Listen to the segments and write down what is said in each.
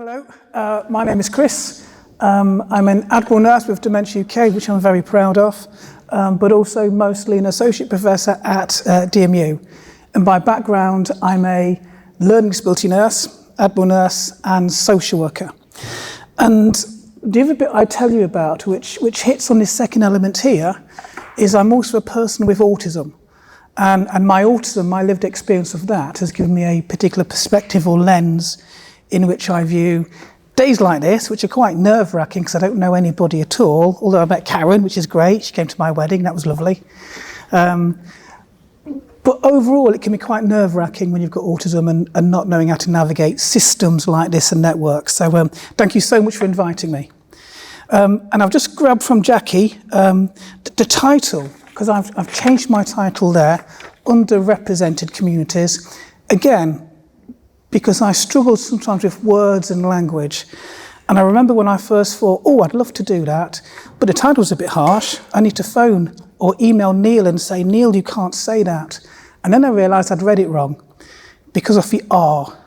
Hello, my name is Chris. I'm an Admiral Nurse with Dementia UK, which I'm very proud of, but also mostly an Associate Professor at DMU. And by background, I'm a Learning Disability Nurse, Admiral Nurse, and Social Worker. And the other bit I tell you about, which hits on this second element here, is I'm also a person with autism. And my autism, my lived experience of that, has given me a particular perspective or lens in which I view days like this, which are quite nerve-wracking because I don't know anybody at all, although I met Karen, which is great. She came to my wedding, that was lovely. But overall, it can be quite nerve-wracking when you've got autism and not knowing how to navigate systems like this and networks. So thank you so much for inviting me. And I've just grabbed from Jackie the title, because I've changed my title there, Underrepresented Communities. Again, because I struggled sometimes with words and language. And I remember when I first thought, oh, I'd love to do that, but the title was a bit harsh. I need to phone or email Neil and say, Neil, you can't say that. And then I realised I'd read it wrong because of the R.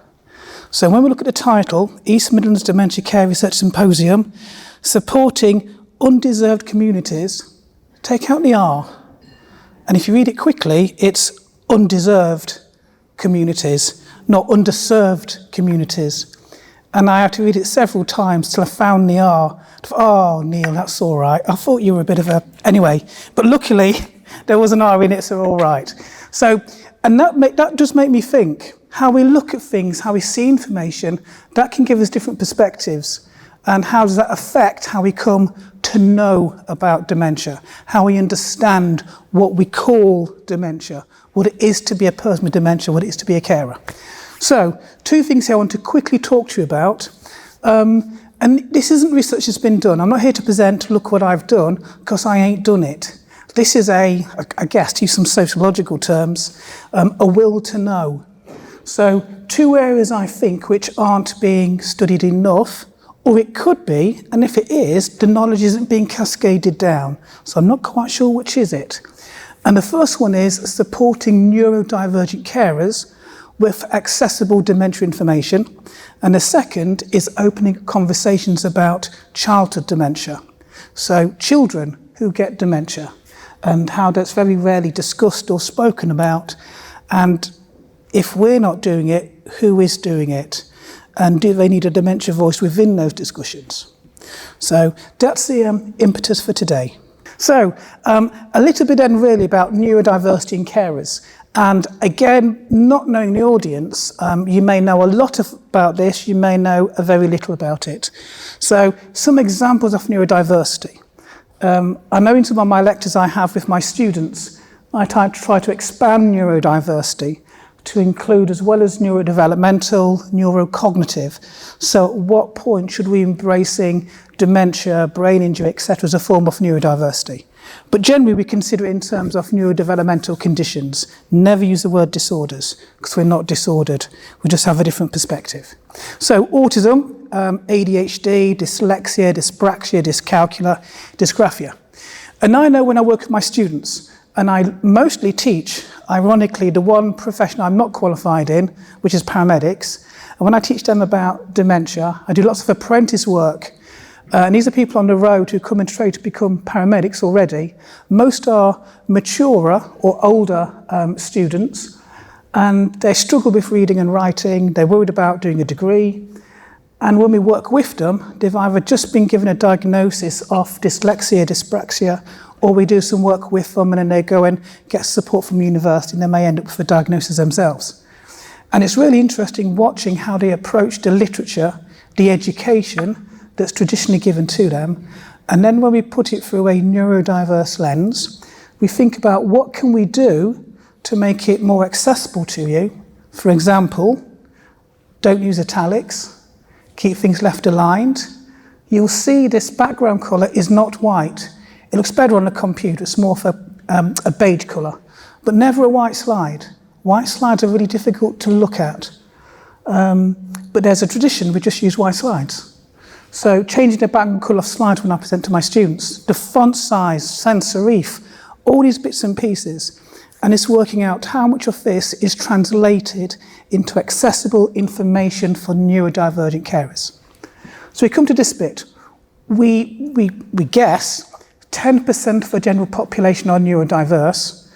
So when we look at the title, East Midlands Dementia Care Research Symposium, Supporting Undeserved Communities, take out the R. And if you read it quickly, it's undeserved communities, not underserved communities. And I had to read it several times till I found the R. Oh, Neil, that's all right. I thought you were a bit of a... Anyway, but luckily there was an R in it, so all right. So, and that does make me think how we look at things, how we see information, that can give us different perspectives. And how does that affect how we come to know about dementia, how we understand what we call dementia, what it is to be a person with dementia, what it is to be a carer. So, two things here I want to quickly talk to you about. And this isn't research that's been done. I'm not here to present, look what I've done, because I ain't done it. This is I guess, to use some sociological terms, a will to know. So, two areas I think which aren't being studied enough, or it could be, and if it is, the knowledge isn't being cascaded down. So I'm not quite sure which is it. And the first one is supporting neurodivergent carers with accessible dementia information. And the second is opening conversations about childhood dementia. So children who get dementia and how that's very rarely discussed or spoken about. And if we're not doing it, who is doing it? And do they need a dementia voice within those discussions? So that's the impetus for today. So a little bit then really about neurodiversity in carers. And again, not knowing the audience, you may know a lot about this, you may know a very little about it. So some examples of neurodiversity. I know in some of my lectures I have with my students, I try to expand neurodiversity to include as well as neurodevelopmental, neurocognitive. So at what point should we be embracing dementia, brain injury, etc. as a form of neurodiversity? But generally we consider it in terms of neurodevelopmental conditions. Never use the word disorders, because we're not disordered. We just have a different perspective. So autism, ADHD, dyslexia, dyspraxia, dyscalculia, dysgraphia. And I know when I work with my students, and I mostly teach, ironically, the one profession I'm not qualified in, which is paramedics. And when I teach them about dementia, I do lots of apprentice work. And these are people on the road who come and try to become paramedics already. Most are maturer or older students, and they struggle with reading and writing. They're worried about doing a degree. And when we work with them, they've either just been given a diagnosis of dyslexia, dyspraxia, or we do some work with them and then they go and get support from university and they may end up with a diagnosis themselves. And it's really interesting watching how they approach the literature, the education that's traditionally given to them. And then when we put it through a neurodiverse lens, we think about what can we do to make it more accessible to you. For example, don't use italics, keep things left aligned. You'll see this background colour is not white. It looks better on the computer, it's more of a beige colour, but never a white slide. White slides are really difficult to look at, but there's a tradition, we just use white slides. So changing the background colour of slides when I present to my students, the font size, sans serif, all these bits and pieces, and it's working out how much of this is translated into accessible information for neurodivergent carers. So we come to this bit. We guess 10% of the general population are neurodiverse,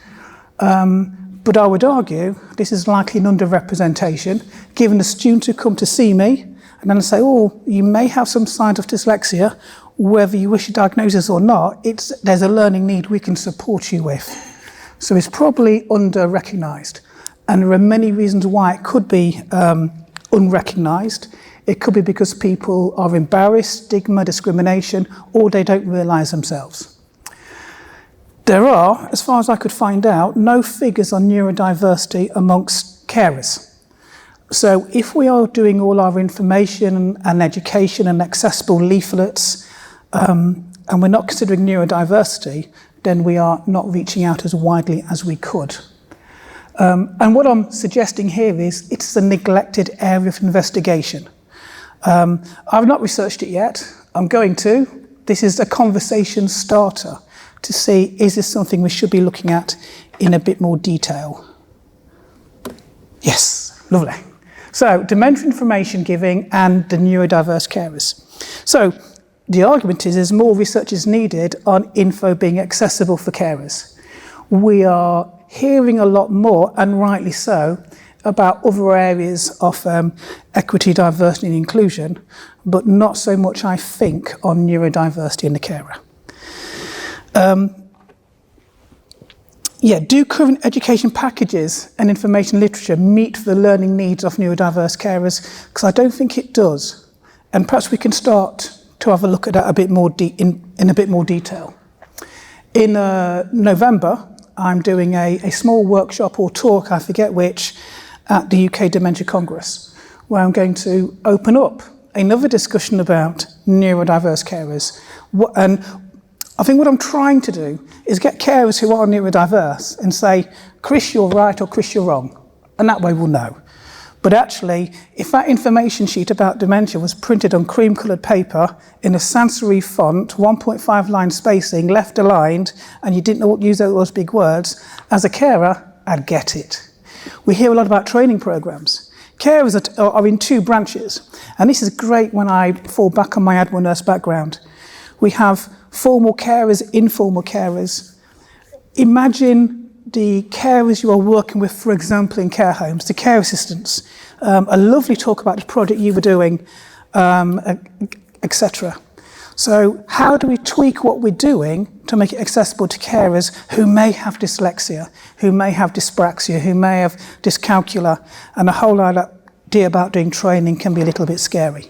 but I would argue this is likely an underrepresentation, given the students who come to see me, and then I say, oh, you may have some signs of dyslexia, whether you wish a diagnosis or not, there's a learning need we can support you with. So it's probably under-recognised. And there are many reasons why it could be unrecognised. It could be because people are embarrassed, stigma, discrimination, or they don't realise themselves. There are, as far as I could find out, no figures on neurodiversity amongst carers. So if we are doing all our information and education and accessible leaflets, and we're not considering neurodiversity, then we are not reaching out as widely as we could. And what I'm suggesting here is it's a neglected area of investigation. I've not researched it yet. I'm going to. This is a conversation starter to see, is this something we should be looking at in a bit more detail? Yes, lovely. So, dementia information giving and the neurodiverse carers. So, the argument is more research is needed on info being accessible for carers. We are hearing a lot more, and rightly so, about other areas of equity, diversity and inclusion, but not so much, I think, on neurodiversity in the carer. Do current education packages and information literature meet the learning needs of neurodiverse carers? Because I don't think it does. And perhaps we can start to have a look at that a bit more in a bit more detail. In November, I'm doing a small workshop or talk, I forget which, at the UK Dementia Congress, where I'm going to open up another discussion about neurodiverse carers. And I think what I'm trying to do is get carers who are neurodiverse and say, Chris, you're right, or Chris, you're wrong. And that way we'll know. But actually, if that information sheet about dementia was printed on cream-coloured paper in a sans serif font, 1.5 line spacing, left aligned, and you didn't use those big words, as a carer, I'd get it. We hear a lot about training programs. Carers are in two branches, and this is great when I fall back on my Admiral nurse background. We have formal carers, informal carers. Imagine the carers you are working with, for example, in care homes, the care assistants. A lovely talk about the project you were doing, etc. So how do we tweak what we're doing to make it accessible to carers who may have dyslexia, who may have dyspraxia, who may have dyscalculia, and the whole idea about doing training can be a little bit scary.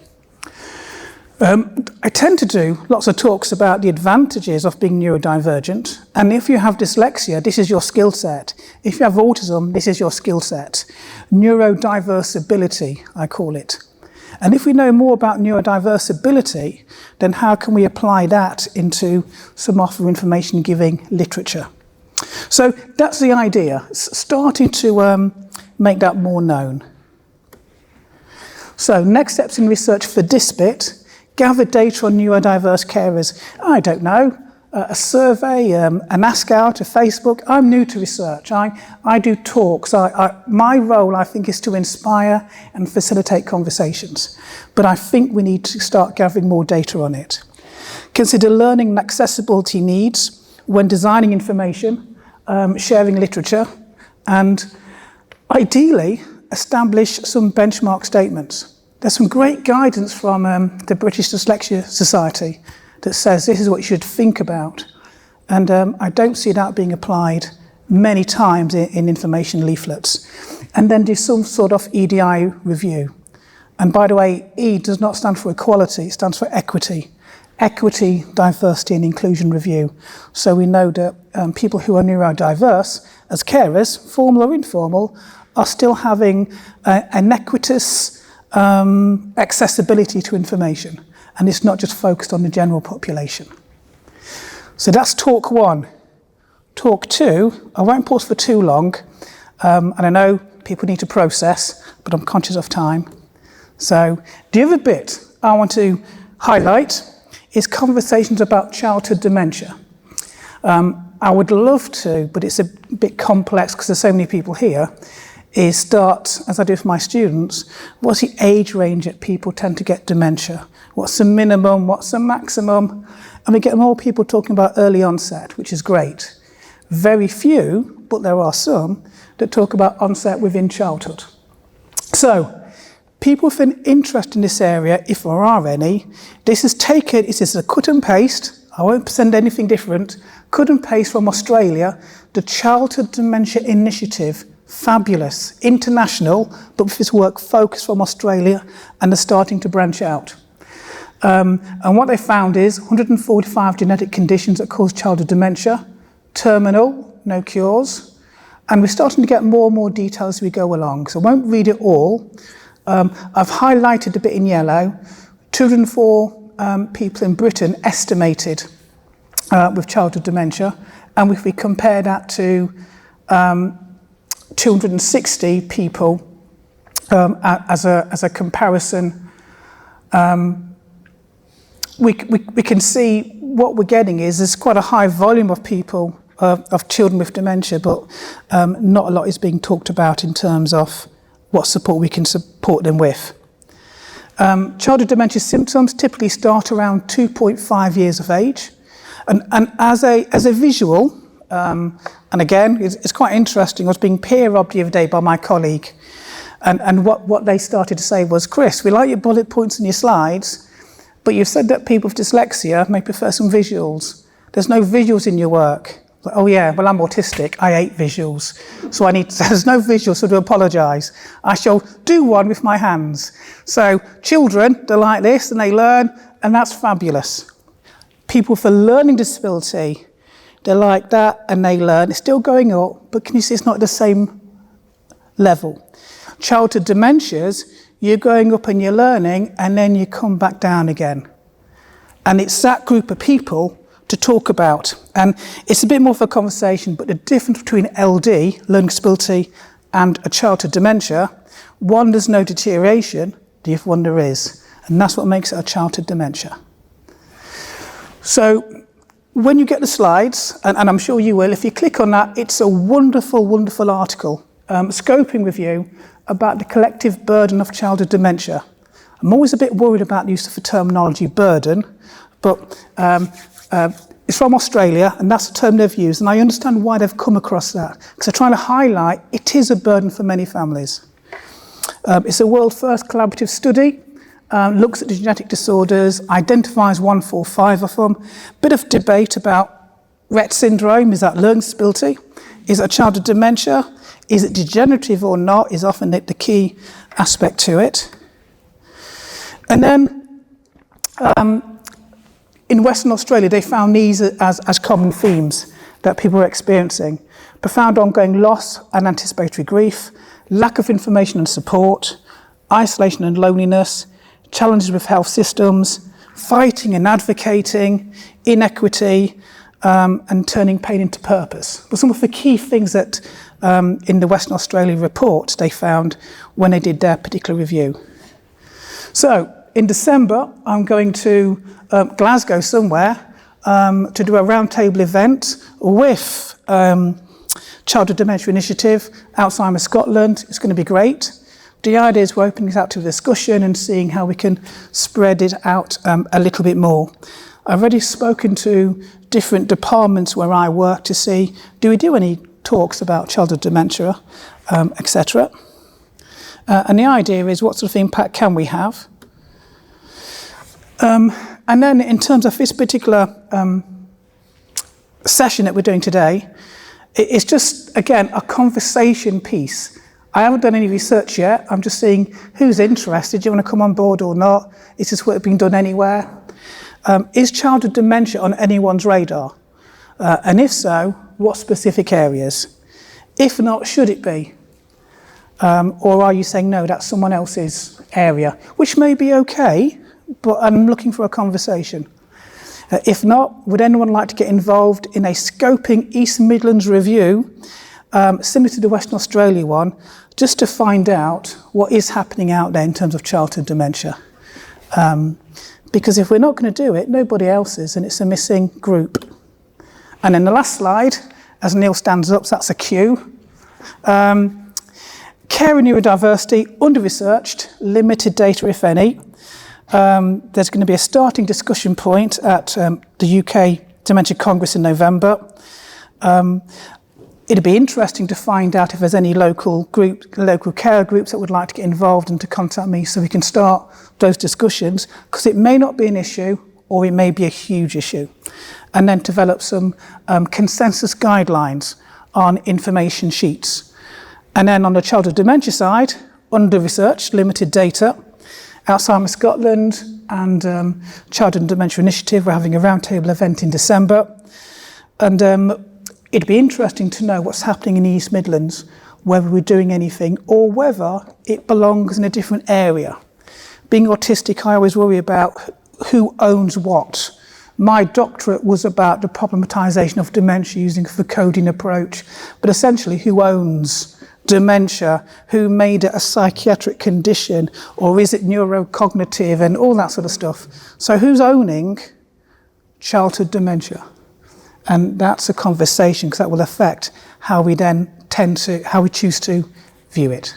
I tend to do lots of talks about the advantages of being neurodivergent, and if you have dyslexia, this is your skill set. If you have autism, this is your skill set. Neurodiverse ability, I call it. And if we know more about neurodiverse ability, then how can we apply that into some offer information giving literature? So that's the idea, starting to make that more known. So next steps in research for this bit. Gather data on neurodiverse carers. I don't know, a survey, an ask out, a Facebook. I'm new to research. I do talks. My role, I think, is to inspire and facilitate conversations. But I think we need to start gathering more data on it. Consider learning and accessibility needs when designing information, sharing literature, and ideally establish some benchmark statements. There's some great guidance from the British Dyslexia Society that says this is what you should think about. And I don't see that being applied many times in information leaflets. And then do some sort of EDI review. And by the way, E does not stand for equality, it stands for equity. Equity, diversity and inclusion review. So we know that people who are neurodiverse, as carers, formal or informal, are still having an equitous accessibility to information, and it's not just focused on the general population. So that's talk one. Talk two, I won't pause for too long, and I know people need to process, but I'm conscious of time. So the other bit I want to highlight is conversations about childhood dementia. I would love to, but it's a bit complex because there's so many people here, is start, as I do for my students, what's the age range that people tend to get dementia? what's the minimum, what's the maximum, and we get more people talking about early onset, which is great. Very few, but there are some, that talk about onset within childhood. So, people with an interest in this area, if there are any, this is a cut and paste, I won't send anything different, cut and paste from Australia, the Childhood Dementia Initiative, fabulous, international, but with this work focused from Australia, and they're starting to branch out. And what they found is 145 genetic conditions that cause childhood dementia, terminal, no cures, and we're starting to get more and more detail as we go along. So I won't read it all. I've highlighted a bit in yellow. 204 people in Britain estimated with childhood dementia, and if we compare that to 260 people as a comparison, we can see what we're getting is there's quite a high volume of people, of children with dementia, but not a lot is being talked about in terms of what support we can support them with. Childhood dementia symptoms typically start around 2.5 years of age. And as a visual, and again, it's quite interesting, I was being peer-robbed the other day by my colleague, and what they started to say was, Chris, we like your bullet points in your slides, but you've said that people with dyslexia may prefer some visuals. There's no visuals in your work. Like, oh yeah, well I'm autistic, I hate visuals. So there's no visuals, so to apologise. I shall do one with my hands. So children, they're like this and they learn, and that's fabulous. People with a learning disability, they're like that and they learn. It's still going up, but can you see it's not at the same level? Childhood dementias, you're going up and you're learning, and then you come back down again. And it's that group of people to talk about. And it's a bit more of a conversation, but the difference between LD, learning disability, and a childhood dementia, one, there's no deterioration, the other one there is. And that's what makes it a childhood dementia. So when you get the slides, and I'm sure you will, if you click on that, it's a wonderful, wonderful article, scoping with you about the collective burden of childhood dementia. I'm always a bit worried about the use of the terminology burden, but it's from Australia, and that's the term they've used, and I understand why they've come across that, because they're trying to highlight it is a burden for many families. It's a world first collaborative study, looks at the genetic disorders, identifies 145 of them, bit of debate about Rett syndrome, is that learning disability? Is it a childhood dementia? Is it degenerative or not, is often the key aspect to it. And then in Western Australia, they found these as common themes that people were experiencing. Profound ongoing loss and anticipatory grief, lack of information and support, isolation and loneliness, challenges with health systems, fighting and advocating, inequity, and turning pain into purpose. But some of the key things that in the Western Australia report they found when they did their particular review. So in December, I'm going to Glasgow somewhere to do a roundtable event with Childhood Dementia Initiative, Alzheimer's Scotland. It's going to be great. The idea is we're opening this out to discussion and seeing how we can spread it out a little bit more. I've already spoken to different departments where I work to see, do we do any talks about childhood dementia, etc. And the idea is what sort of impact can we have? And then in terms of this particular session that we're doing today, it's just, again, a conversation piece. I haven't done any research yet. I'm just seeing who's interested. Do you want to come on board or not? Is this work being done anywhere? Is childhood dementia on anyone's radar? And if so, what specific areas? If not, should it be? Or are you saying, no, that's someone else's area, which may be okay, but I'm looking for a conversation. If not, would anyone like to get involved in a scoping East Midlands review, similar to the Western Australia one, just to find out what is happening out there in terms of childhood dementia? Because if we're not going to do it, nobody else is, and it's a missing group. And then the last slide, as Neil stands up, so that's a cue. Care and neurodiversity, under-researched, limited data, if any. There's going to be a starting discussion point at the UK Dementia Congress in November. It'd be interesting to find out if there's any local care groups that would like to get involved and to contact me so we can start those discussions, because it may not be an issue or it may be a huge issue. And then develop some consensus guidelines on information sheets. And then on the childhood dementia side, under research, limited data, Alzheimer's Scotland and Childhood Dementia Initiative, we're having a roundtable event in December. And it'd be interesting to know what's happening in the East Midlands, whether we're doing anything or whether it belongs in a different area. Being autistic, I always worry about who owns what. My doctorate was about the problematization of dementia using the coding approach, but essentially who owns dementia, who made it a psychiatric condition, or is it neurocognitive and all that sort of stuff. So who's owning childhood dementia? And that's a conversation, because that will affect how we then how we choose to view it.